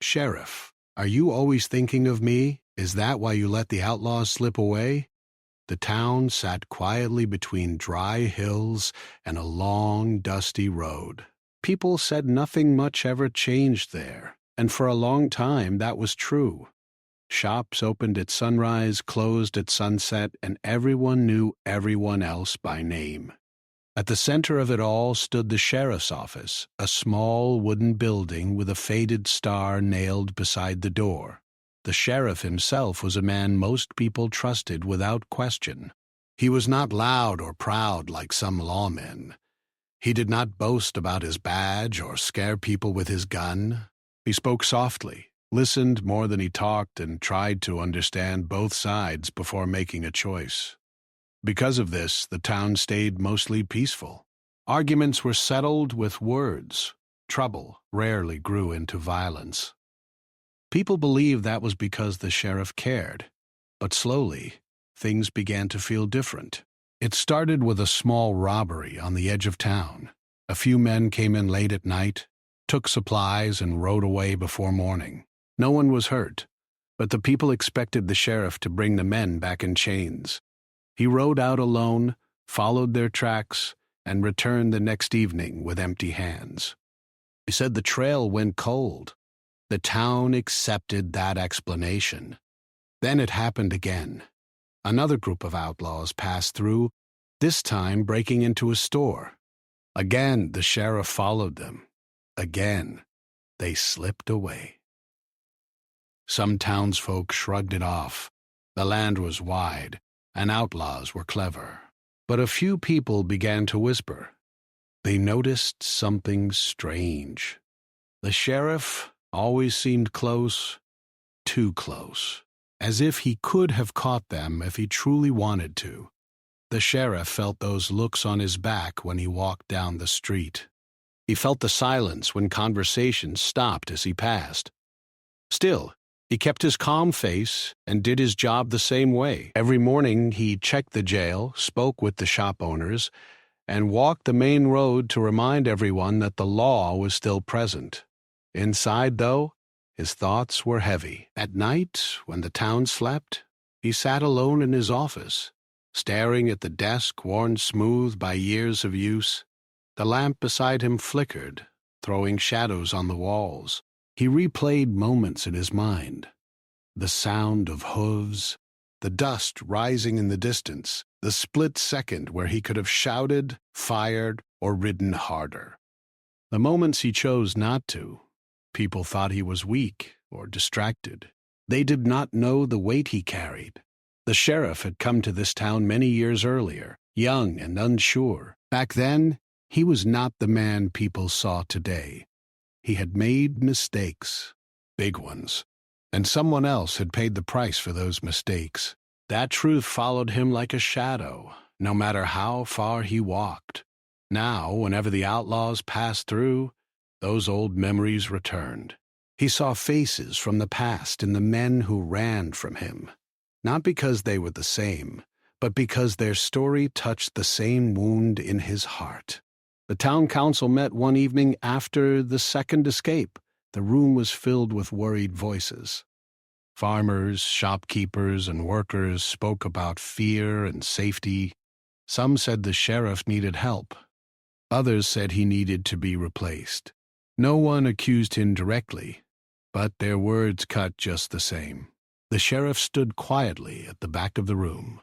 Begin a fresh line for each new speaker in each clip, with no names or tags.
Sheriff, are you always thinking of me? Is that why you let the outlaws slip away? The town sat quietly between dry hills and a long, dusty road. People said nothing much ever changed there, and for a long time that was true. Shops opened at sunrise, closed at sunset, and everyone knew everyone else by name. At the center of it all stood the sheriff's office, a small wooden building with a faded star nailed beside the door. The sheriff himself was a man most people trusted without question. He was not loud or proud like some lawmen. He did not boast about his badge or scare people with his gun. He spoke softly, listened more than he talked, and tried to understand both sides before making a choice. Because of this, the town stayed mostly peaceful. Arguments were settled with words. Trouble rarely grew into violence. People believed that was because the sheriff cared, but slowly, things began to feel different. It started with a small robbery on the edge of town. A few men came in late at night, took supplies, and rode away before morning. No one was hurt, but the people expected the sheriff to bring the men back in chains. He rode out alone, followed their tracks, and returned the next evening with empty hands. He said the trail went cold. The town accepted that explanation. Then it happened again. Another group of outlaws passed through, this time breaking into a store. Again, the sheriff followed them. Again, they slipped away. Some townsfolk shrugged it off. The land was wide, and outlaws were clever. But a few people began to whisper. They noticed something strange. The sheriff always seemed close, too close, as if he could have caught them if he truly wanted to. The sheriff felt those looks on his back when he walked down the street. He felt the silence when conversations stopped as he passed. Still, he kept his calm face and did his job the same way. Every morning he checked the jail, spoke with the shop owners, and walked the main road to remind everyone that the law was still present. Inside, though, his thoughts were heavy. At night, when the town slept, he sat alone in his office, staring at the desk worn smooth by years of use. The lamp beside him flickered, throwing shadows on the walls. He replayed moments in his mind. The sound of hooves, the dust rising in the distance, the split second where he could have shouted, fired, or ridden harder. The moments he chose not to, people thought he was weak or distracted. They did not know the weight he carried. The sheriff had come to this town many years earlier, young and unsure. Back then, he was not the man people saw today. He had made mistakes, big ones, and someone else had paid the price for those mistakes. That truth followed him like a shadow, no matter how far he walked. Now, whenever the outlaws passed through, those old memories returned. He saw faces from the past in the men who ran from him, not because they were the same, but because their story touched the same wound in his heart. The town council met one evening after the second escape. The room was filled with worried voices. Farmers, shopkeepers, and workers spoke about fear and safety. Some said the sheriff needed help. Others said he needed to be replaced. No one accused him directly, but their words cut just the same. The sheriff stood quietly at the back of the room.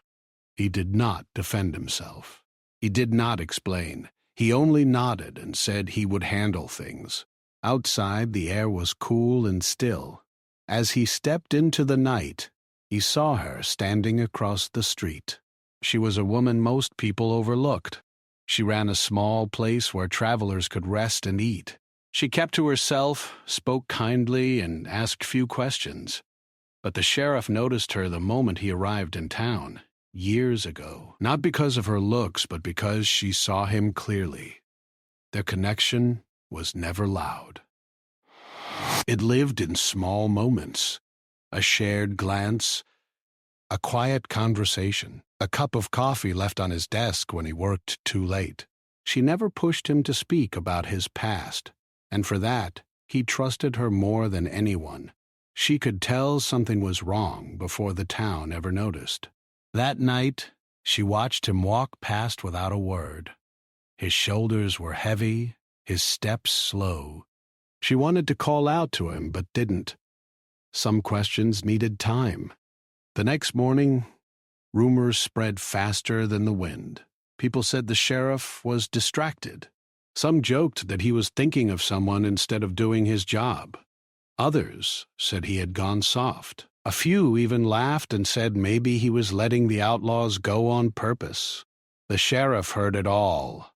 He did not defend himself. He did not explain. He only nodded and said he would handle things. Outside, the air was cool and still. As he stepped into the night, he saw her standing across the street. She was a woman most people overlooked. She ran a small place where travelers could rest and eat. She kept to herself, spoke kindly, and asked few questions. But the sheriff noticed her the moment he arrived in town, years ago, not because of her looks, but because she saw him clearly. Their connection was never loud. It lived in small moments, a shared glance, a quiet conversation, a cup of coffee left on his desk when he worked too late. She never pushed him to speak about his past, and for that, He trusted her more than anyone. She could tell something was wrong before the town ever noticed. That night, she watched him walk past without a word. His shoulders were heavy, his steps slow. She wanted to call out to him, but didn't. Some questions needed time. The next morning, rumors spread faster than the wind. People said the sheriff was distracted. Some joked that he was thinking of someone instead of doing his job. Others said he had gone soft. A few even laughed and said maybe he was letting the outlaws go on purpose. The sheriff heard it all.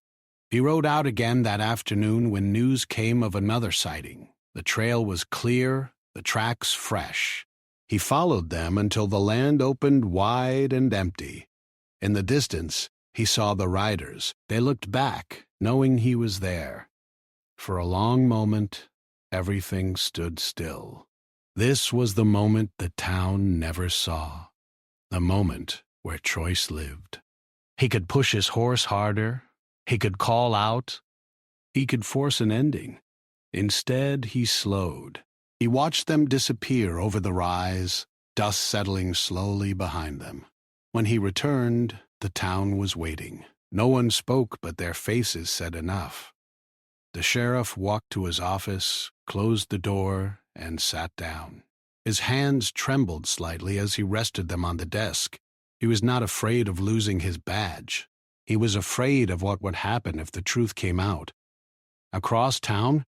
He rode out again that afternoon when news came of another sighting. The trail was clear, the tracks fresh. He followed them until the land opened wide and empty. In the distance, he saw the riders. They looked back, knowing he was there. For a long moment, everything stood still. This was the moment the town never saw. The moment where Troyce lived. He could push his horse harder. He could call out. He could force an ending. Instead, he slowed. He watched them disappear over the rise, dust settling slowly behind them. When he returned, the town was waiting. No one spoke, but their faces said enough. The sheriff walked to his office, closed the door, and sat down. His hands trembled slightly as he rested them on the desk. He was not afraid of losing his badge. He was afraid of what would happen if the truth came out. Across town,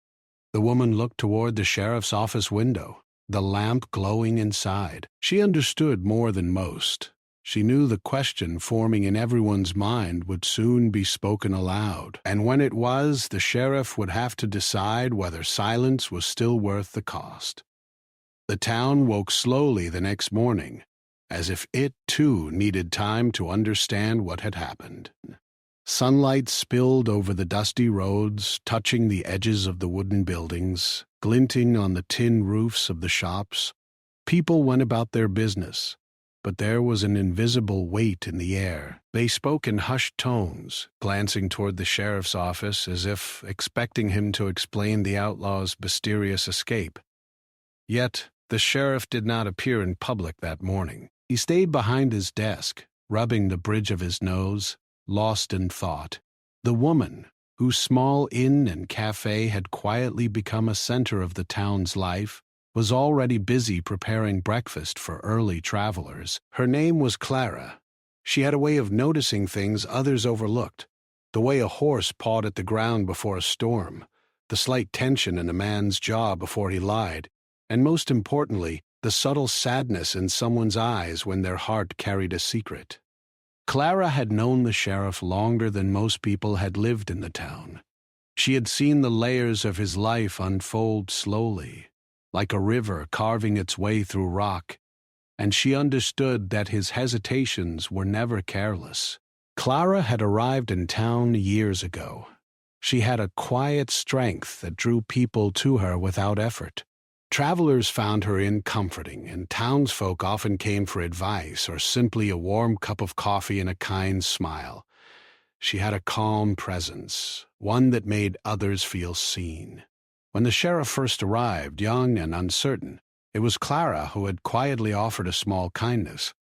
the woman looked toward the sheriff's office window, the lamp glowing inside. She understood more than most. She knew the question forming in everyone's mind would soon be spoken aloud, and when it was, the sheriff would have to decide whether silence was still worth the cost. The town woke slowly the next morning, as if it, too, needed time to understand what had happened. Sunlight spilled over the dusty roads, touching the edges of the wooden buildings, glinting on the tin roofs of the shops. People went about their business, but there was an invisible weight in the air. They spoke in hushed tones, glancing toward the sheriff's office as if expecting him to explain the outlaws' mysterious escape. Yet, the sheriff did not appear in public that morning. He stayed behind his desk, rubbing the bridge of his nose, lost in thought. The woman, whose small inn and cafe had quietly become a center of the town's life, was already busy preparing breakfast for early travelers. Her name was Clara. She had a way of noticing things others overlooked, the way a horse pawed at the ground before a storm, the slight tension in a man's jaw before he lied, and most importantly, the subtle sadness in someone's eyes when their heart carried a secret. Clara had known the sheriff longer than most people had lived in the town. She had seen the layers of his life unfold slowly, like a river carving its way through rock, and she understood that his hesitations were never careless. Clara had arrived in town years ago. She had a quiet strength that drew people to her without effort. Travelers found her inn comforting, and townsfolk often came for advice or simply a warm cup of coffee and a kind smile. She had a calm presence, one that made others feel seen. When the sheriff first arrived, young and uncertain, it was Clara who had quietly offered a small kindness.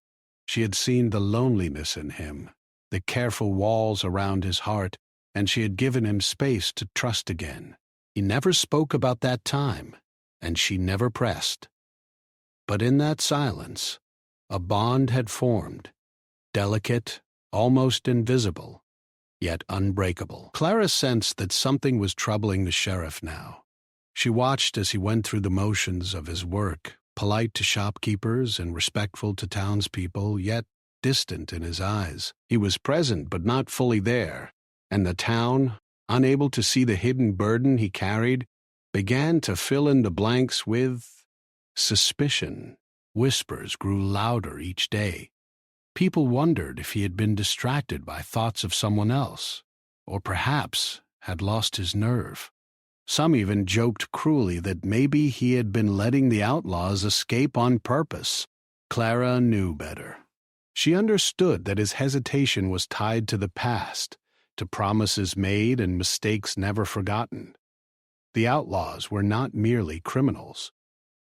She had seen the loneliness in him, the careful walls around his heart, and she had given him space to trust again. He never spoke about that time, and she never pressed. But in that silence, a bond had formed, delicate, almost invisible, yet unbreakable. Clara sensed that something was troubling the sheriff now. She watched as he went through the motions of his work, polite to shopkeepers and respectful to townspeople, yet distant in his eyes. He was present but not fully there, and the town, unable to see the hidden burden he carried, began to fill in the blanks with suspicion. Whispers grew louder each day. People wondered if he had been distracted by thoughts of someone else, or perhaps had lost his nerve. Some even joked cruelly that maybe he had been letting the outlaws escape on purpose. Clara knew better. She understood that his hesitation was tied to the past, to promises made and mistakes never forgotten. The outlaws were not merely criminals.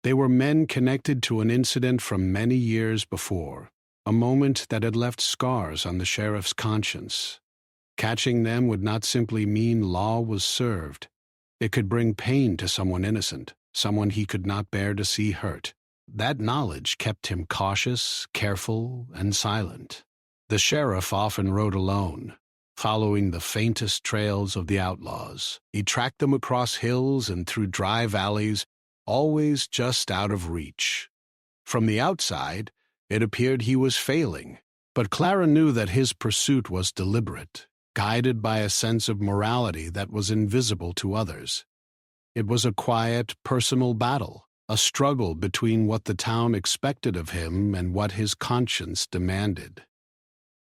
They were men connected to an incident from many years before, a moment that had left scars on the sheriff's conscience. Catching them would not simply mean law was served. It could bring pain to someone innocent, someone he could not bear to see hurt. That knowledge kept him cautious, careful, and silent. The sheriff often rode alone, following the faintest trails of the outlaws. He tracked them across hills and through dry valleys, always just out of reach. From the outside, it appeared he was failing, but Clara knew that his pursuit was deliberate, guided by a sense of morality that was invisible to others. It was a quiet, personal battle, a struggle between what the town expected of him and what his conscience demanded.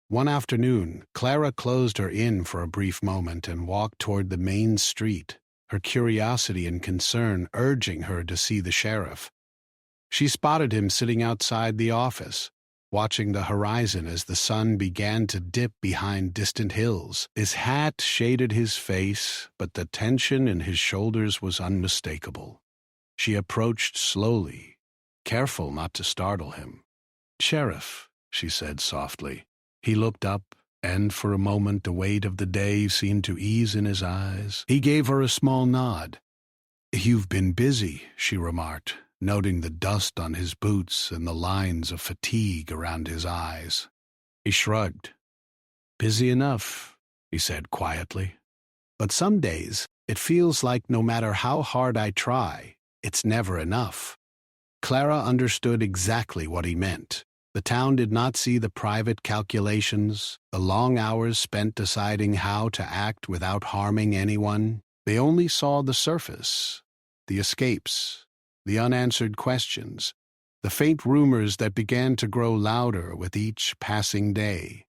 One afternoon, Clara closed her inn for a brief moment and walked toward the main street, her curiosity and concern urging her to see the sheriff. She spotted him sitting outside the office, watching the horizon as the sun began to dip behind distant hills. His hat shaded his face, but the tension in his shoulders was unmistakable. She approached slowly, careful not to startle him. "Sheriff," she said softly. He looked up, and for a moment the weight of the day seemed to ease in his eyes. He gave her a small nod. "You've been busy," she remarked, noting the dust on his boots and the lines of fatigue around his eyes. He shrugged. "Busy enough," he said quietly. "But some days it feels like no matter how hard I try, it's never enough." Clara understood exactly what he meant. The town did not see the private calculations, the long hours spent deciding how to act without harming anyone. They only saw the surface, the escapes, the unanswered questions, the faint rumors that began to grow louder with each passing day.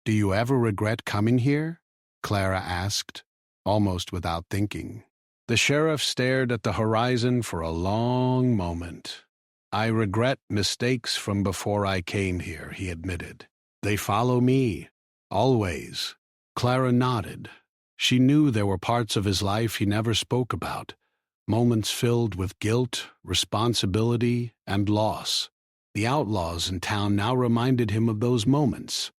"Do you ever regret coming here?" Clara asked, almost without thinking. The sheriff stared at the horizon for a long moment. "I regret mistakes from before I came here," he admitted. "They follow me, always." Clara nodded. She knew there were parts of his life he never spoke about, moments filled with guilt, responsibility, and loss. The outlaws in town now reminded him of those moments.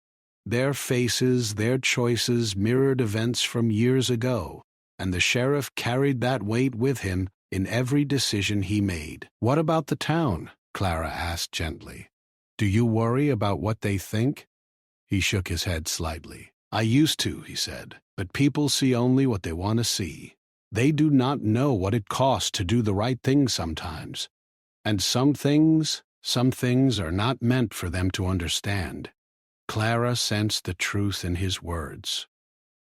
Their faces, their choices mirrored events from years ago, and the sheriff carried that weight with him in every decision he made. "What about the town?" Clara asked gently. "Do you worry about what they think?" He shook his head slightly. "I used to," he said, "but people see only what they want to see. They do not know what it costs to do the right thing sometimes. And some things are not meant for them to understand." Clara sensed the truth in his words.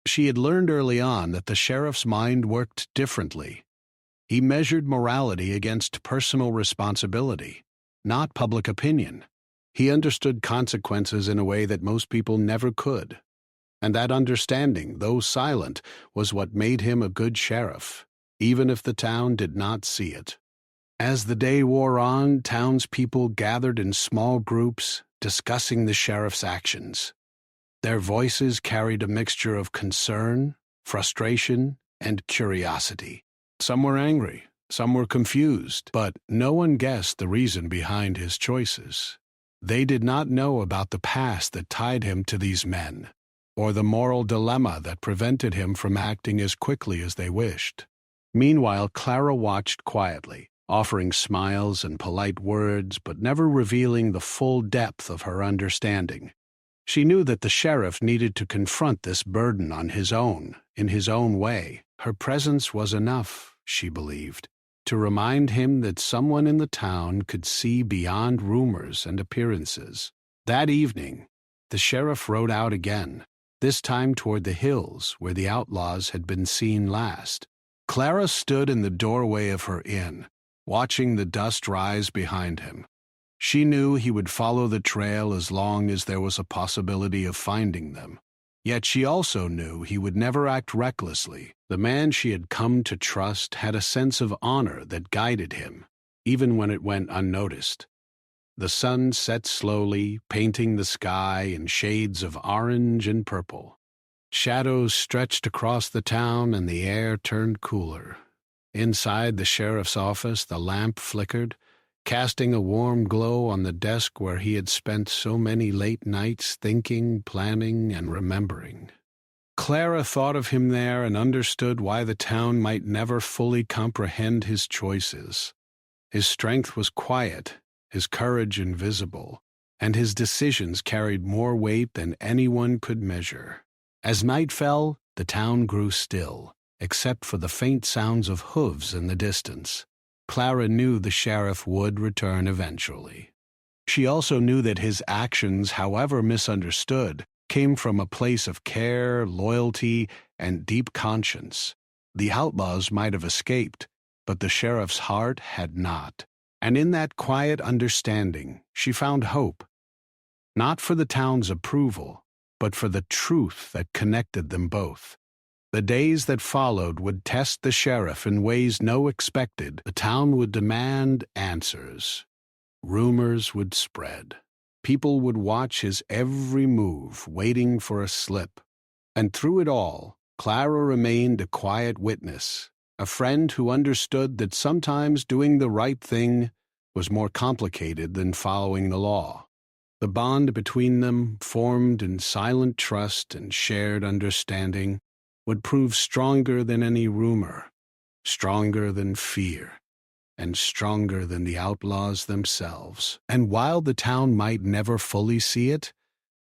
She had learned early on that the sheriff's mind worked differently. He measured morality against personal responsibility, not public opinion. He understood consequences in a way that most people never could. And that understanding, though silent, was what made him a good sheriff, even if the town did not see it. As the day wore on, townspeople gathered in small groups, discussing the sheriff's actions. Their voices carried a mixture of concern, frustration, and curiosity. Some were angry, some were confused, but no one guessed the reason behind his choices. They did not know about the past that tied him to these men, or the moral dilemma that prevented him from acting as quickly as they wished. Meanwhile, Clara watched quietly, offering smiles and polite words, but never revealing the full depth of her understanding. She knew that the sheriff needed to confront this burden on his own, in his own way. Her presence was enough, she believed, to remind him that someone in the town could see beyond rumors and appearances. That evening, the sheriff rode out again, this time toward the hills where the outlaws had been seen last. Clara stood in the doorway of her inn, watching the dust rise behind him. She knew he would follow the trail as long as there was a possibility of finding them. Yet she also knew he would never act recklessly. The man she had come to trust had a sense of honor that guided him, even when it went unnoticed. The sun set slowly, painting the sky in shades of orange and purple. Shadows stretched across the town and the air turned cooler. Inside the sheriff's office, the lamp flickered, casting a warm glow on the desk where he had spent so many late nights thinking, planning, and remembering. Clara thought of him there and understood why the town might never fully comprehend his choices. His strength was quiet, his courage invisible, and his decisions carried more weight than anyone could measure. As night fell, the town grew still, except for the faint sounds of hooves in the distance. Clara knew the sheriff would return eventually. She also knew that his actions, however misunderstood, came from a place of care, loyalty, and deep conscience. The outlaws might have escaped, but the sheriff's heart had not. And in that quiet understanding, she found hope. Not for the town's approval, but for the truth that connected them both. The days that followed would test the sheriff in ways no expected. The town would demand answers. Rumors would spread. People would watch his every move, waiting for a slip. And through it all, Clara remained a quiet witness, a friend who understood that sometimes doing the right thing was more complicated than following the law. The bond between them, formed in silent trust and shared understanding, would prove stronger than any rumor, stronger than fear, and stronger than the outlaws themselves. And while the town might never fully see it,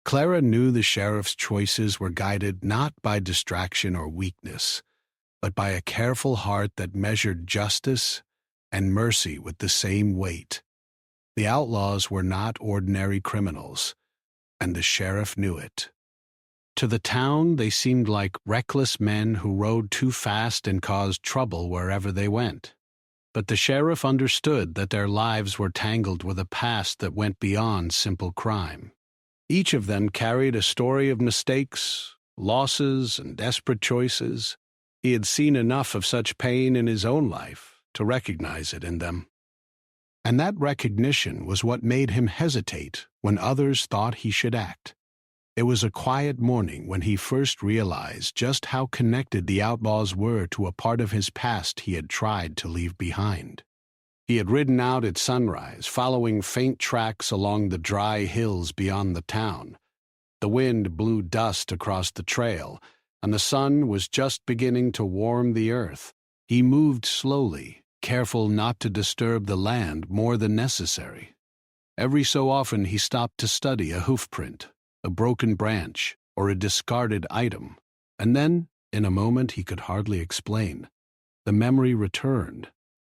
Clara knew the sheriff's choices were guided not by distraction or weakness, but by a careful heart that measured justice and mercy with the same weight. The outlaws were not ordinary criminals, and the sheriff knew it. To the town, they seemed like reckless men who rode too fast and caused trouble wherever they went. But the sheriff understood that their lives were tangled with a past that went beyond simple crime. Each of them carried a story of mistakes, losses, and desperate choices. He had seen enough of such pain in his own life to recognize it in them. And that recognition was what made him hesitate when others thought he should act. It was a quiet morning when he first realized just how connected the outlaws were to a part of his past he had tried to leave behind. He had ridden out at sunrise, following faint tracks along the dry hills beyond the town. The wind blew dust across the trail, and the sun was just beginning to warm the earth. He moved slowly, careful not to disturb the land more than necessary. Every so often he stopped to study a hoofprint, a broken branch, or a discarded item, and then, in a moment he could hardly explain, the memory returned,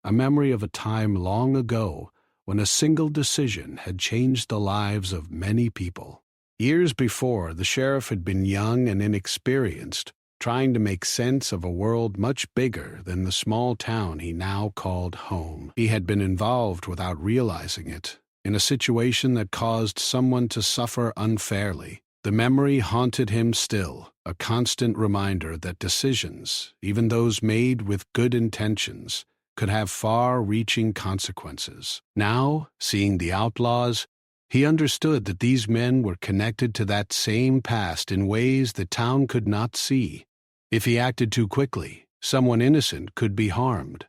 a memory of a time long ago when a single decision had changed the lives of many people. Years before, the sheriff had been young and inexperienced, trying to make sense of a world much bigger than the small town he now called home. He had been involved without realizing it, in a situation that caused someone to suffer unfairly. The memory haunted him still, a constant reminder that decisions, even those made with good intentions, could have far-reaching consequences. Now, seeing the outlaws, he understood that these men were connected to that same past in ways the town could not see. If he acted too quickly, someone innocent could be harmed.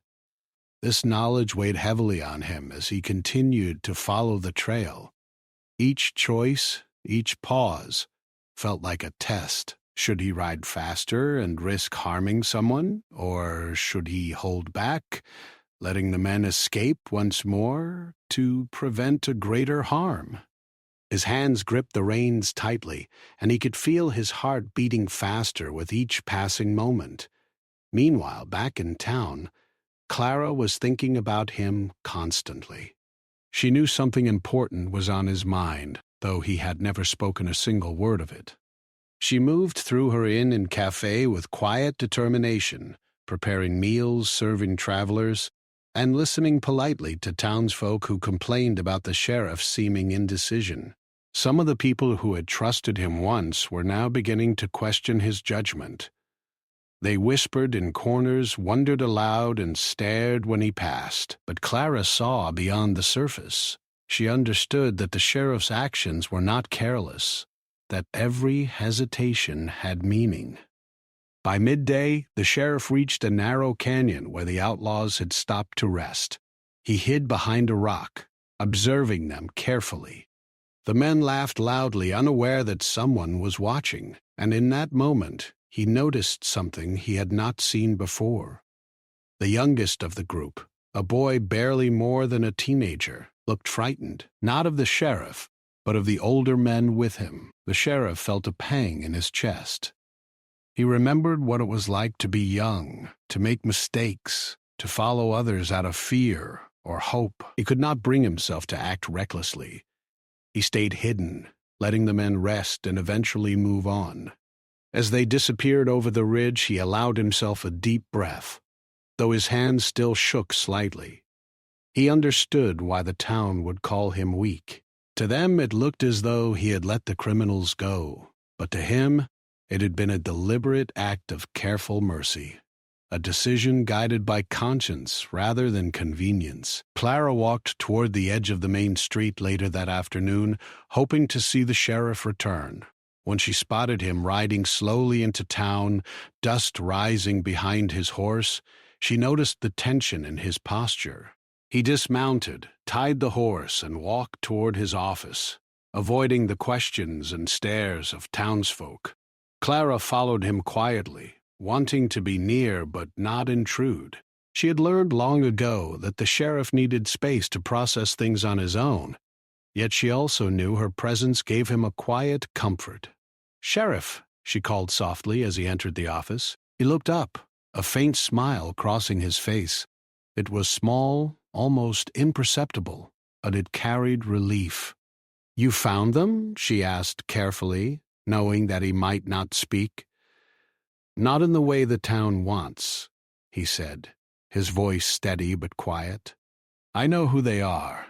This knowledge weighed heavily on him as he continued to follow the trail. Each choice, each pause, felt like a test. Should he ride faster and risk harming someone, or should he hold back, letting the men escape once more to prevent a greater harm? His hands gripped the reins tightly, and he could feel his heart beating faster with each passing moment. Meanwhile, back in town, Clara was thinking about him constantly. She knew something important was on his mind, though he had never spoken a single word of it. She moved through her inn and cafe with quiet determination, preparing meals, serving travelers, and listening politely to townsfolk who complained about the sheriff's seeming indecision. Some of the people who had trusted him once were now beginning to question his judgment. They whispered in corners, wondered aloud, and stared when he passed. But Clara saw beyond the surface. She understood that the sheriff's actions were not careless, that every hesitation had meaning. By midday, the sheriff reached a narrow canyon where the outlaws had stopped to rest. He hid behind a rock, observing them carefully. The men laughed loudly, unaware that someone was watching, and in that moment, he noticed something he had not seen before. The youngest of the group, a boy barely more than a teenager, looked frightened, not of the sheriff, but of the older men with him. The sheriff felt a pang in his chest. He remembered what it was like to be young, to make mistakes, to follow others out of fear or hope. He could not bring himself to act recklessly. He stayed hidden, letting the men rest and eventually move on. As they disappeared over the ridge, he allowed himself a deep breath, though his hands still shook slightly. He understood why the town would call him weak. To them, it looked as though he had let the criminals go, but to him, it had been a deliberate act of careful mercy, a decision guided by conscience rather than convenience. Clara walked toward the edge of the main street later that afternoon, hoping to see the sheriff return. When she spotted him riding slowly into town, dust rising behind his horse, she noticed the tension in his posture. He dismounted, tied the horse, and walked toward his office, avoiding the questions and stares of townsfolk. Clara followed him quietly, wanting to be near but not intrude. She had learned long ago that the sheriff needed space to process things on his own, yet she also knew her presence gave him a quiet comfort. "Sheriff," she called softly as he entered the office. He looked up, a faint smile crossing his face. It was small, almost imperceptible, but it carried relief. "You found them?" she asked carefully, knowing that he might not speak. "Not in the way the town wants," he said, his voice steady but quiet. "I know who they are.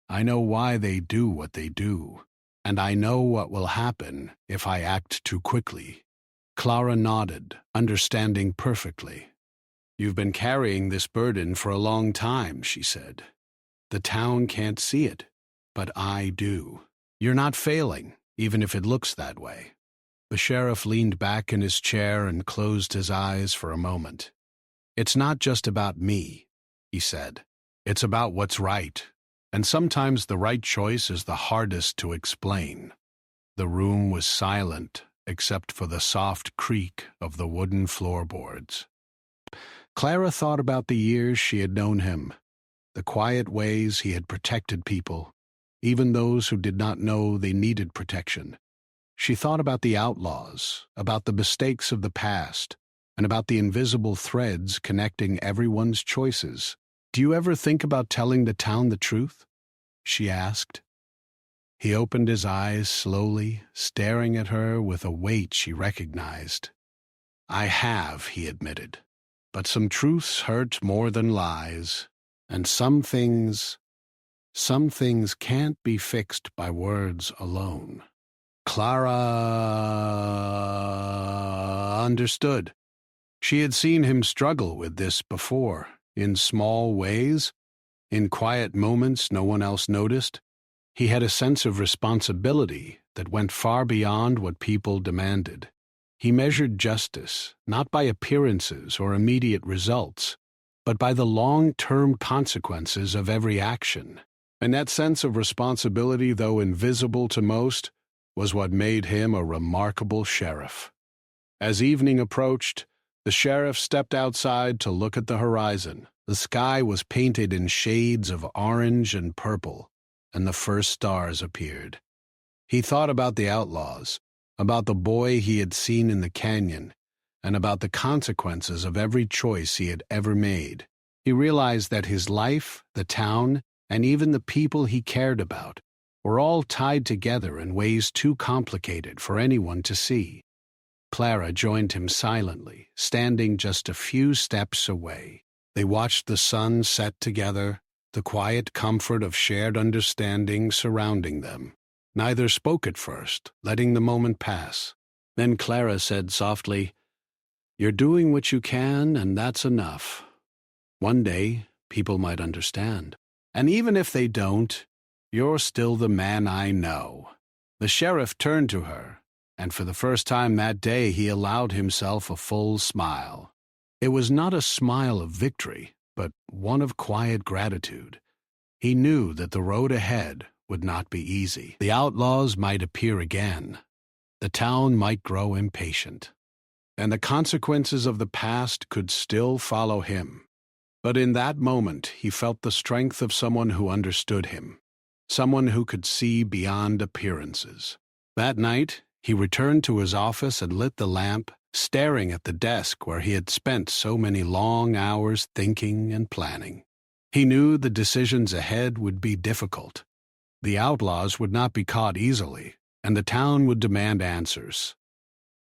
I know why they do what they do. And I know what will happen if I act too quickly." Clara nodded, understanding perfectly. "You've been carrying this burden for a long time," she said. "The town can't see it, but I do. You're not failing, even if it looks that way." The sheriff leaned back in his chair and closed his eyes for a moment. "It's not just about me," he said. "It's about what's right. And sometimes the right choice is the hardest to explain." The room was silent, except for the soft creak of the wooden floorboards. Clara thought about the years she had known him, the quiet ways he had protected people, even those who did not know they needed protection. She thought about the outlaws, about the mistakes of the past, and about the invisible threads connecting everyone's choices. "Do you ever think about telling the town the truth?" she asked. He opened his eyes slowly, staring at her with a weight she recognized. "I have," he admitted. "But some truths hurt more than lies, and some things can't be fixed by words alone." Clara understood. She had seen him struggle with this before, in small ways, in quiet moments no one else noticed. He had a sense of responsibility that went far beyond what people demanded. He measured justice, not by appearances or immediate results, but by the long-term consequences of every action. And that sense of responsibility, though invisible to most, was what made him a remarkable sheriff. As evening approached, the sheriff stepped outside to look at the horizon. The sky was painted in shades of orange and purple, and the first stars appeared. He thought about the outlaws, about the boy he had seen in the canyon, and about the consequences of every choice he had ever made. He realized that his life, the town, and even the people he cared about were all tied together in ways too complicated for anyone to see. Clara joined him silently, standing just a few steps away. They watched the sun set together, the quiet comfort of shared understanding surrounding them. Neither spoke at first, letting the moment pass. Then Clara said softly, "You're doing what you can, and that's enough. One day, people might understand. And even if they don't, you're still the man I know." The sheriff turned to her, and for the first time that day he allowed himself a full smile. It was not a smile of victory, but one of quiet gratitude. He knew that the road ahead would not be easy. The outlaws might appear again. The town might grow impatient. And the consequences of the past could still follow him. But in that moment, he felt the strength of someone who understood him, someone who could see beyond appearances. That night, he returned to his office and lit the lamp, staring at the desk where he had spent so many long hours thinking and planning. He knew the decisions ahead would be difficult. The outlaws would not be caught easily, and the town would demand answers.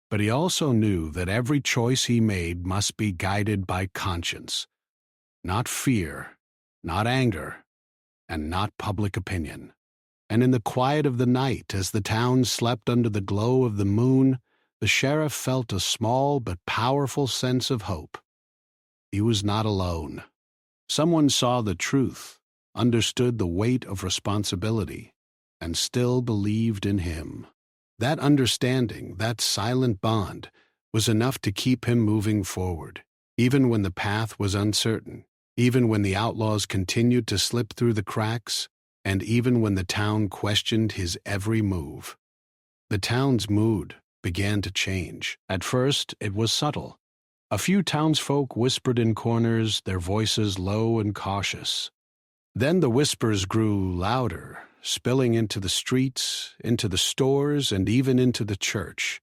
But he also knew that every choice he made must be guided by conscience, not fear, not anger, and not public opinion. And in the quiet of the night, as the town slept under the glow of the moon, the sheriff felt a small but powerful sense of hope. He was not alone. Someone saw the truth, understood the weight of responsibility, and still believed in him. That understanding, that silent bond, was enough to keep him moving forward, even when the path was uncertain, even when the outlaws continued to slip through the cracks, and even when the town questioned his every move. The town's mood began to change. At first, it was subtle. A few townsfolk whispered in corners, their voices low and cautious. Then the whispers grew louder, spilling into the streets, into the stores, and even into the church.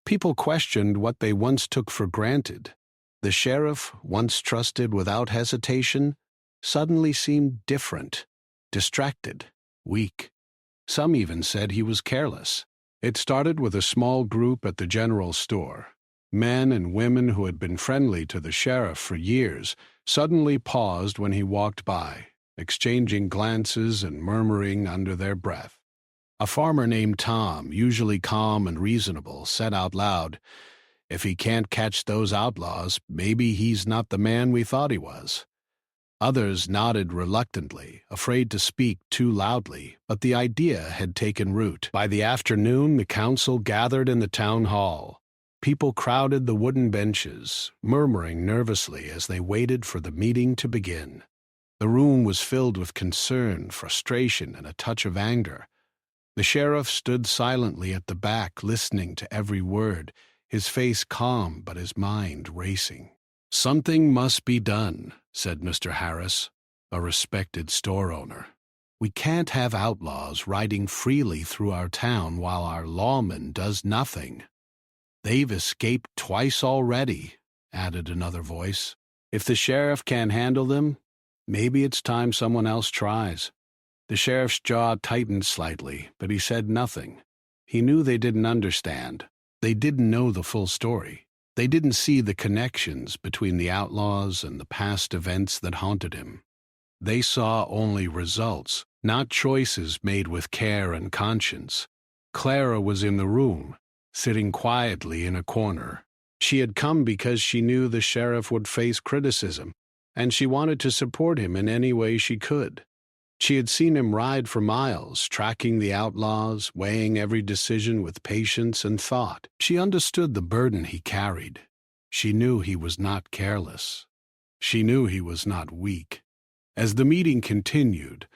People questioned what they once took for granted. The sheriff, once trusted without hesitation, suddenly seemed different, distracted, weak. Some even said he was careless. It started with a small group at the general store. Men and women who had been friendly to the sheriff for years suddenly paused when he walked by, exchanging glances and murmuring under their breath. A farmer named Tom, usually calm and reasonable, said out loud, "If he can't catch those outlaws, maybe he's not the man we thought he was." Others nodded reluctantly, afraid to speak too loudly, but the idea had taken root. By the afternoon, the council gathered in the town hall. People crowded the wooden benches, murmuring nervously as they waited for the meeting to begin. The room was filled with concern, frustration, and a touch of anger. The sheriff stood silently at the back, listening to every word, his face calm but his mind racing. "Something must be done," said Mr. Harris, a respected store owner. "We can't have outlaws riding freely through our town while our lawman does nothing." "They've escaped twice already," added another voice. "If the sheriff can't handle them, maybe it's time someone else tries." The sheriff's jaw tightened slightly, but he said nothing. He knew they didn't understand. They didn't know the full story. They didn't see the connections between the outlaws and the past events that haunted him. They saw only results, not choices made with care and conscience. Clara was in the room, sitting quietly in a corner. She had come because she knew the sheriff would face criticism, and she wanted to support him in any way she could. She had seen him ride for miles, tracking the outlaws, weighing every decision with patience and thought. She understood the burden he carried. She knew he was not careless. She knew he was not weak. As the meeting continued,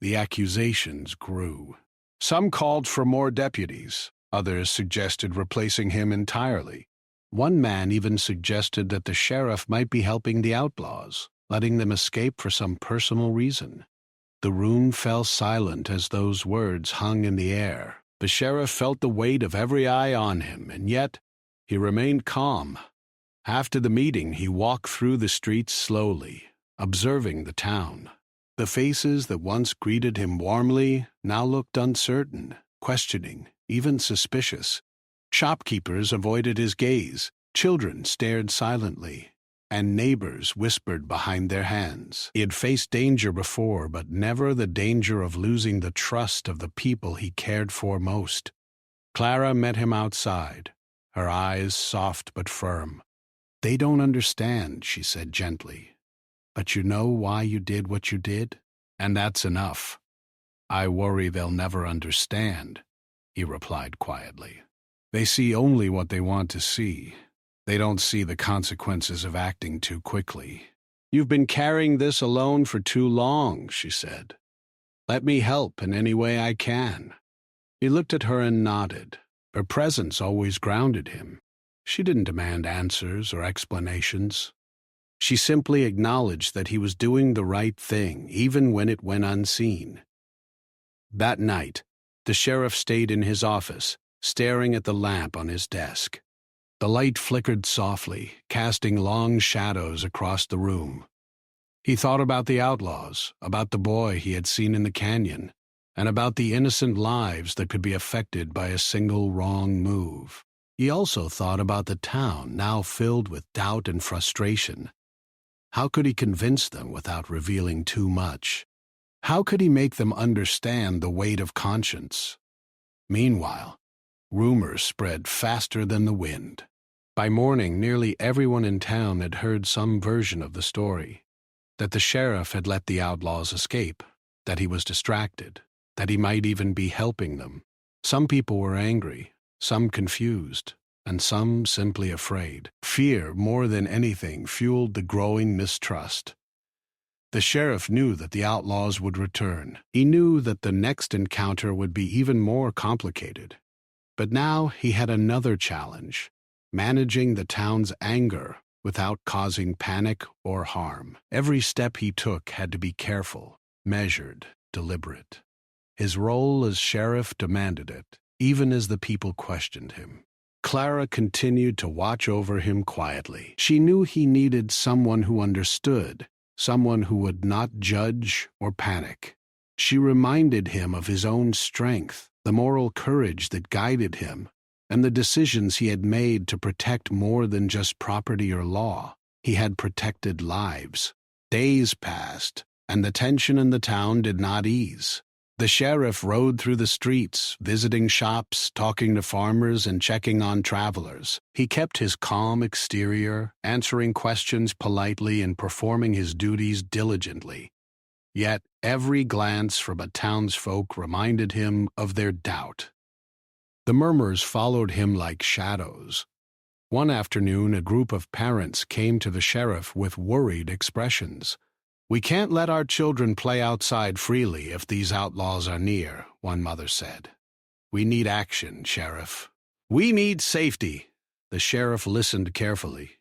the accusations grew. Some called for more deputies. Others suggested replacing him entirely. One man even suggested that the sheriff might be helping the outlaws, letting them escape for some personal reason. The room fell silent as those words hung in the air. The sheriff felt the weight of every eye on him, and yet he remained calm. After the meeting, he walked through the streets slowly, observing the town. The faces that once greeted him warmly now looked uncertain, questioning, even suspicious. Shopkeepers avoided his gaze, children stared silently, and neighbors whispered behind their hands. He had faced danger before, but never the danger of losing the trust of the people he cared for most. Clara met him outside, her eyes soft but firm. "They don't understand," she said gently. "But you know why you did what you did? And that's enough." "I worry they'll never understand," he replied quietly. They see only what they want to see. They don't see the consequences of acting too quickly. You've been carrying this alone for too long, she said. Let me help in any way I can. He looked at her and nodded. Her presence always grounded him. She didn't demand answers or explanations. She simply acknowledged that he was doing the right thing, even when it went unseen. That night, the sheriff stayed in his office, staring at the lamp on his desk. The light flickered softly, casting long shadows across the room. He thought about the outlaws, about the boy he had seen in the canyon, and about the innocent lives that could be affected by a single wrong move. He also thought about the town, now filled with doubt and frustration. How could he convince them without revealing too much? How could he make them understand the weight of conscience? Meanwhile, rumors spread faster than the wind. By morning, nearly everyone in town had heard some version of the story. That the sheriff had let the outlaws escape, that he was distracted, that he might even be helping them. Some people were angry, some confused, and some simply afraid. Fear, more than anything, fueled the growing mistrust. The sheriff knew that the outlaws would return. He knew that the next encounter would be even more complicated. But now he had another challenge: managing the town's anger without causing panic or harm. Every step he took had to be careful, measured, deliberate. His role as sheriff demanded it, even as the people questioned him. Clara continued to watch over him quietly. She knew he needed someone who understood, someone who would not judge or panic. She reminded him of his own strength, the moral courage that guided him, and the decisions he had made to protect more than just property or law. He had protected lives. Days passed, and the tension in the town did not ease. The sheriff rode through the streets, visiting shops, talking to farmers, and checking on travelers. He kept his calm exterior, answering questions politely and performing his duties diligently. Yet every glance from a townsfolk reminded him of their doubt. The murmurs followed him like shadows. One afternoon, a group of parents came to the sheriff with worried expressions. "We can't let our children play outside freely if these outlaws are near," one mother said. "We need action, Sheriff. We need safety." The sheriff listened carefully.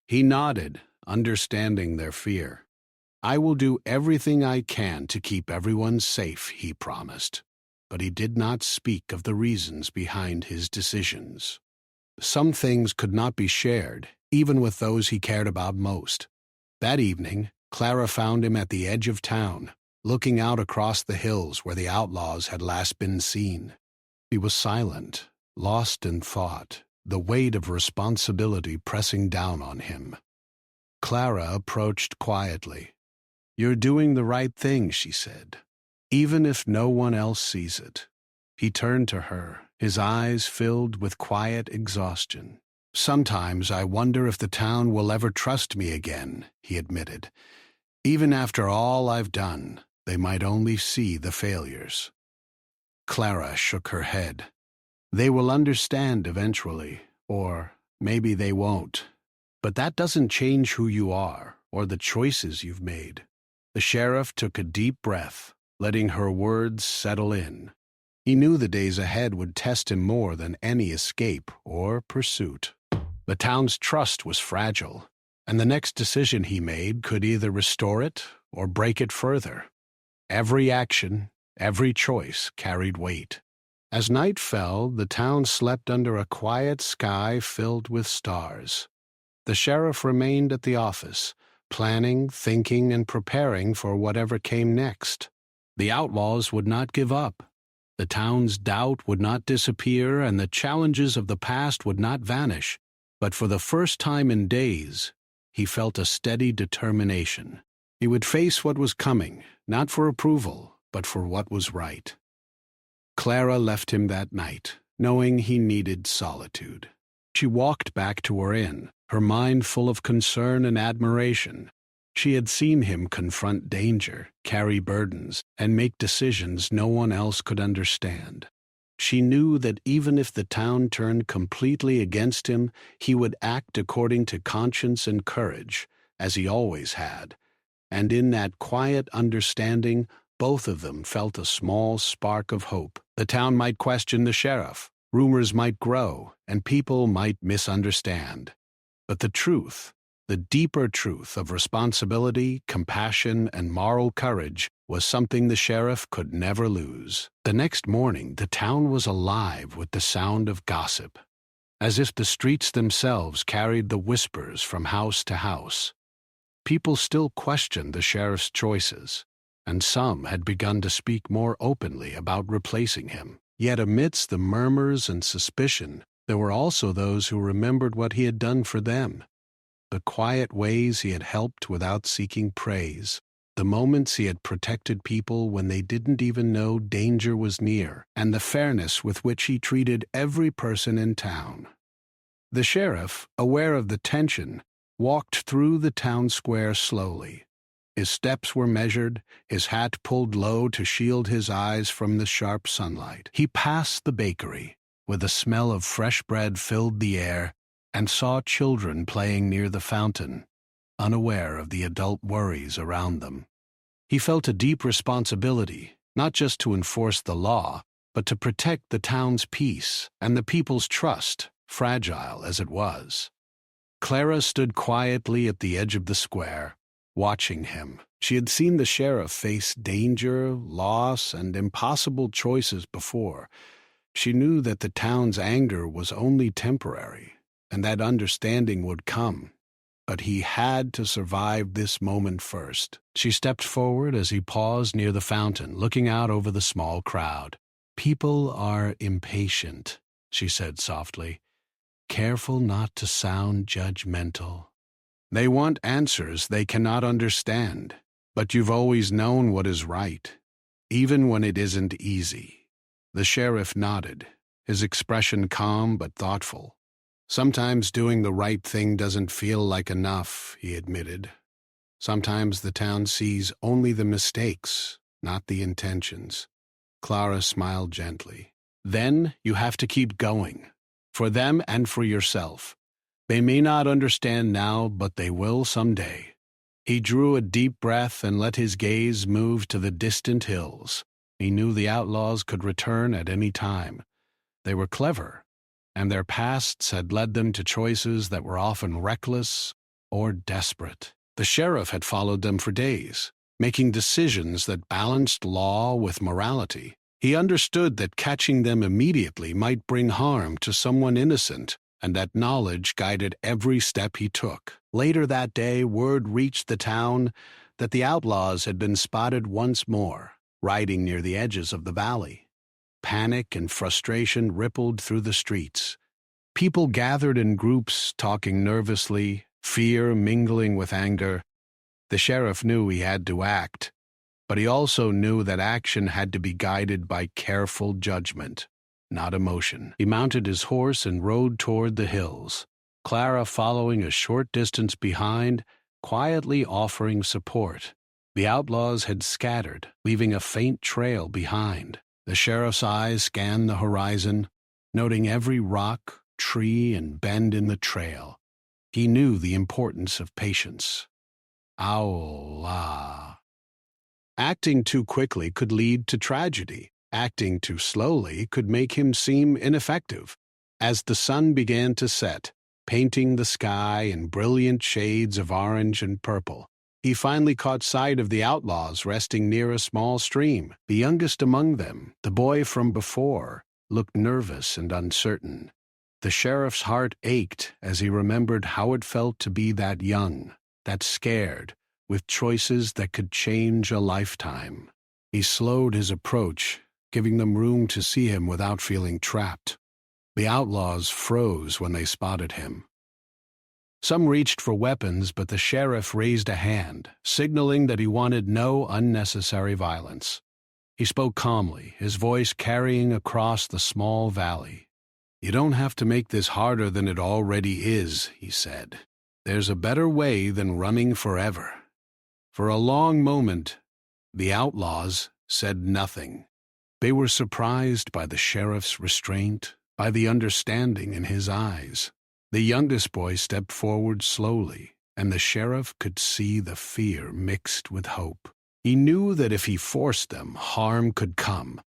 He nodded, understanding their fear. "I will do everything I can to keep everyone safe," he promised. But he did not speak of the reasons behind his decisions. Some things could not be shared, even with those he cared about most. That evening, Clara found him at the edge of town, looking out across the hills where the outlaws had last been seen. He was silent, lost in thought, the weight of responsibility pressing down on him. Clara approached quietly. "You're doing the right thing," she said, "even if no one else sees it." He turned to her, his eyes filled with quiet exhaustion. "Sometimes I wonder if the town will ever trust me again," he admitted. "Even after all I've done, they might only see the failures." Clara shook her head. "They will understand eventually, or maybe they won't. But that doesn't change who you are or the choices you've made." The sheriff took a deep breath, letting her words settle in. He knew the days ahead would test him more than any escape or pursuit. The town's trust was fragile, and the next decision he made could either restore it or break it further. Every action, every choice carried weight. As night fell, the town slept under a quiet sky filled with stars. The sheriff remained at the office, planning, thinking, and preparing for whatever came next. The outlaws would not give up. The town's doubt would not disappear, and the challenges of the past would not vanish. But for the first time in days, he felt a steady determination. He would face what was coming, not for approval, but for what was right. Clara left him that night, knowing he needed solitude. She walked back to her inn, her mind full of concern and admiration. She had seen him confront danger, carry burdens, and make decisions no one else could understand. She knew that even if the town turned completely against him, he would act according to conscience and courage, as he always had. And in that quiet understanding, both of them felt a small spark of hope. The town might question the sheriff, rumors might grow, and people might misunderstand. But the truth, the deeper truth of responsibility, compassion, and moral courage was something the sheriff could never lose. The next morning, the town was alive with the sound of gossip, as if the streets themselves carried the whispers from house to house. People still questioned the sheriff's choices, and some had begun to speak more openly about replacing him. Yet amidst the murmurs and suspicion, there were also those who remembered what he had done for them, the quiet ways he had helped without seeking praise, the moments he had protected people when they didn't even know danger was near, and the fairness with which he treated every person in town. The sheriff, aware of the tension, walked through the town square slowly. His steps were measured, his hat pulled low to shield his eyes from the sharp sunlight. He passed the bakery, where the smell of fresh bread filled the air, and saw children playing near the fountain, unaware of the adult worries around them. He felt a deep responsibility, not just to enforce the law, but to protect the town's peace and the people's trust, fragile as it was. Clara stood quietly at the edge of the square, watching him. She had seen the sheriff face danger, loss, and impossible choices before. She knew that the town's anger was only temporary, and that understanding would come. But he had to survive this moment first. She stepped forward as he paused near the fountain, looking out over the small crowd. "People are impatient," she said softly. "Careful not to sound judgmental. They want answers they cannot understand, but you've always known what is right, even when it isn't easy." The sheriff nodded, his expression calm but thoughtful. "Sometimes doing the right thing doesn't feel like enough," he admitted. "Sometimes the town sees only the mistakes, not the intentions." Clara smiled gently. "Then you have to keep going, for them and for yourself. They may not understand now, but they will someday." He drew a deep breath and let his gaze move to the distant hills. He knew the outlaws could return at any time. They were clever, and their pasts had led them to choices that were often reckless or desperate. The sheriff had followed them for days, making decisions that balanced law with morality. He understood that catching them immediately might bring harm to someone innocent, and that knowledge guided every step he took. Later that day, word reached the town that the outlaws had been spotted once more, riding near the edges of the valley. Panic and frustration rippled through the streets. People gathered in groups, talking nervously, fear mingling with anger. The sheriff knew he had to act, but he also knew that action had to be guided by careful judgment, not emotion. He mounted his horse and rode toward the hills, Clara following a short distance behind, quietly offering support. The outlaws had scattered, leaving a faint trail behind. The sheriff's eyes scanned the horizon, noting every rock, tree, and bend in the trail. He knew the importance of patience. Outlaws. Acting too quickly could lead to tragedy. Acting too slowly could make him seem ineffective. As the sun began to set, painting the sky in brilliant shades of orange and purple, he finally caught sight of the outlaws resting near a small stream. The youngest among them, the boy from before, looked nervous and uncertain. The sheriff's heart ached as he remembered how it felt to be that young, that scared, with choices that could change a lifetime. He slowed his approach, giving them room to see him without feeling trapped. The outlaws froze when they spotted him. Some reached for weapons, but the sheriff raised a hand, signaling that he wanted no unnecessary violence. He spoke calmly, his voice carrying across the small valley. "You don't have to make this harder than it already is," he said. "There's a better way than running forever." For a long moment, the outlaws said nothing. They were surprised by the sheriff's restraint, by the understanding in his eyes. The youngest boy stepped forward slowly, and the sheriff could see the fear mixed with hope. He knew that if he forced them, harm could come,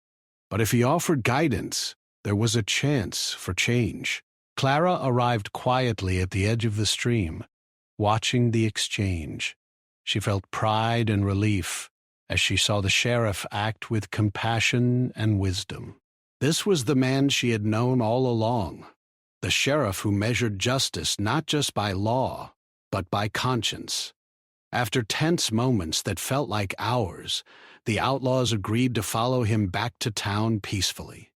but if he offered guidance, there was a chance for change. Clara arrived quietly at the edge of the stream, watching the exchange. She felt pride and relief as she saw the sheriff act with compassion and wisdom. This was the man she had known all along, the sheriff who measured justice not just by law, but by conscience. After tense moments that felt like hours, the outlaws agreed to follow him back to town peacefully.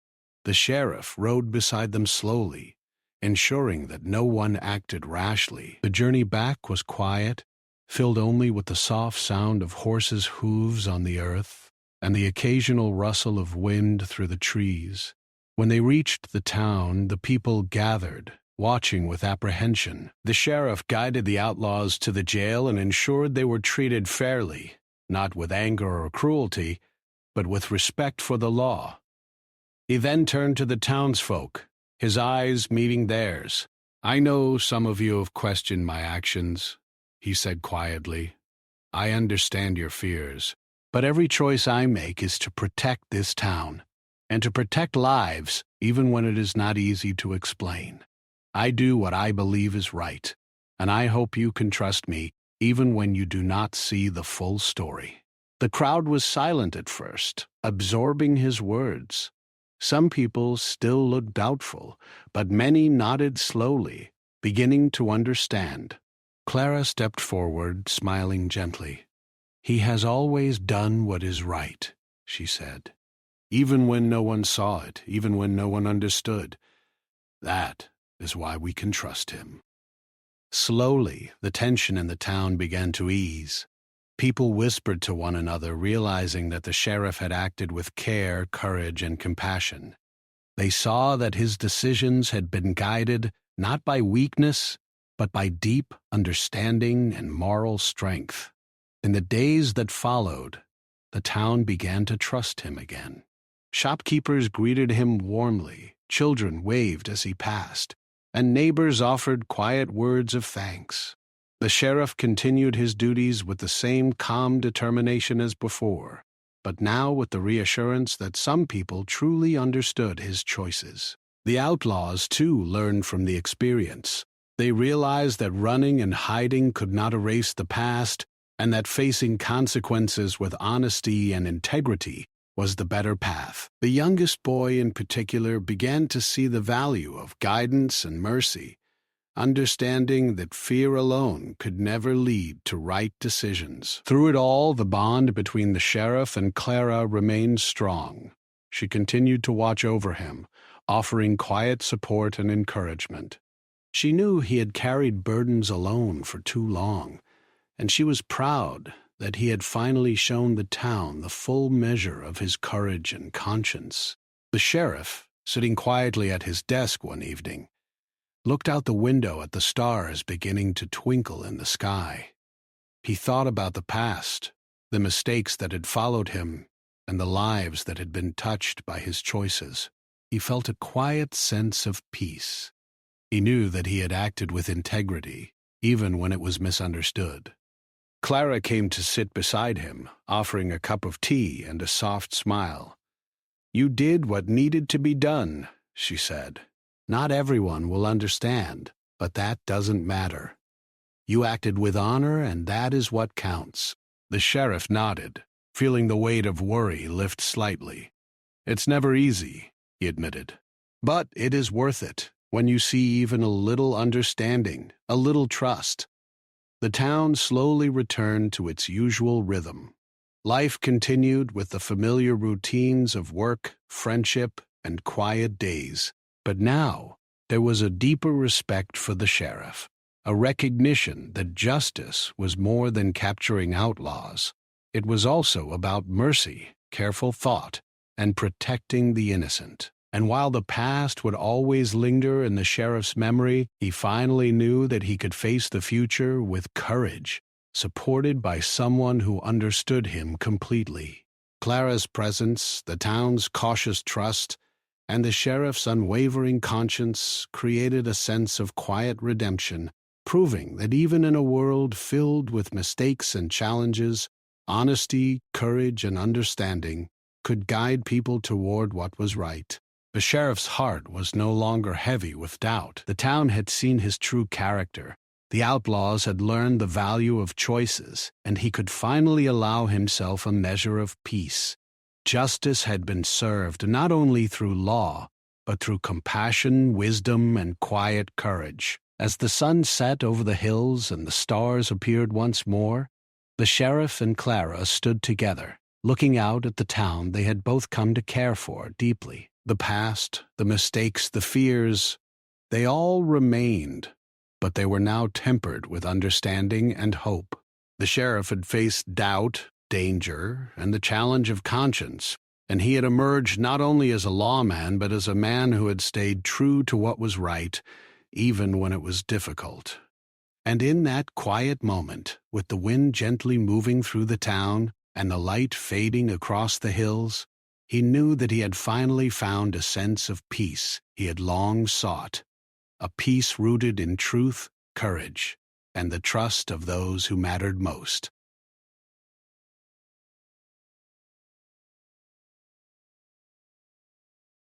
The sheriff rode beside them slowly, ensuring that no one acted rashly. The journey back was quiet, filled only with the soft sound of horses' hooves on the earth and the occasional rustle of wind through the trees. When they reached the town, the people gathered, watching with apprehension. The sheriff guided the outlaws to the jail and ensured they were treated fairly, not with anger or cruelty, but with respect for the law. He then turned to the townsfolk, his eyes meeting theirs. "I know some of you have questioned my actions," he said quietly. "I understand your fears, but every choice I make is to protect this town, and to protect lives even when it is not easy to explain. I do what I believe is right, and I hope you can trust me even when you do not see the full story." The crowd was silent at first, absorbing his words. Some people still looked doubtful, but many nodded slowly, beginning to understand. Clara stepped forward, smiling gently. "He has always done what is right," she said, "even when no one saw it, even when no one understood. That is why we can trust him." Slowly, the tension in the town began to ease. People whispered to one another, realizing that the sheriff had acted with care, courage, and compassion. They saw that his decisions had been guided not by weakness, but by deep understanding and moral strength. In the days that followed, the town began to trust him again. Shopkeepers greeted him warmly, children waved as he passed, and neighbors offered quiet words of thanks. The sheriff continued his duties with the same calm determination as before, but now with the reassurance that some people truly understood his choices. The outlaws, too, learned from the experience. They realized that running and hiding could not erase the past, and that facing consequences with honesty and integrity was the better path. The youngest boy in particular began to see the value of guidance and mercy, understanding that fear alone could never lead to right decisions. Through it all, the bond between the sheriff and Clara remained strong. She continued to watch over him, offering quiet support and encouragement. She knew he had carried burdens alone for too long, and she was proud that he had finally shown the town the full measure of his courage and conscience. The sheriff, sitting quietly at his desk one evening, looked out the window at the stars beginning to twinkle in the sky. He thought about the past, the mistakes that had followed him, and the lives that had been touched by his choices. He felt a quiet sense of peace. He knew that he had acted with integrity, even when it was misunderstood. Clara came to sit beside him, offering a cup of tea and a soft smile. "You did what needed to be done," she said. "Not everyone will understand, but that doesn't matter. You acted with honor, and that is what counts." The sheriff nodded, feeling the weight of worry lift slightly. "It's never easy," he admitted, "but it is worth it when you see even a little understanding, a little trust." The town slowly returned to its usual rhythm. Life continued with the familiar routines of work, friendship, and quiet days. But now there was a deeper respect for the sheriff, a recognition that justice was more than capturing outlaws. It was also about mercy, careful thought, and protecting the innocent. And while the past would always linger in the sheriff's memory, he finally knew that he could face the future with courage, supported by someone who understood him completely. Clara's presence, the town's cautious trust, and the sheriff's unwavering conscience created a sense of quiet redemption, proving that even in a world filled with mistakes and challenges, honesty, courage, and understanding could guide people toward what was right. The sheriff's heart was no longer heavy with doubt. The town had seen his true character. The outlaws had learned the value of choices, and he could finally allow himself a measure of peace. Justice had been served not only through law, but through compassion, wisdom, and quiet courage. As the sun set over the hills and the stars appeared once more, the sheriff and Clara stood together, looking out at the town they had both come to care for deeply. The past, the mistakes, the fears, they all remained, but they were now tempered with understanding and hope. The sheriff had faced doubt, danger, and the challenge of conscience, and he had emerged not only as a lawman but as a man who had stayed true to what was right, even when it was difficult. And in that quiet moment, with the wind gently moving through the town and the light fading across the hills, he knew that he had finally found a sense of peace he had long sought, a peace rooted in truth, courage, and the trust of those who mattered most.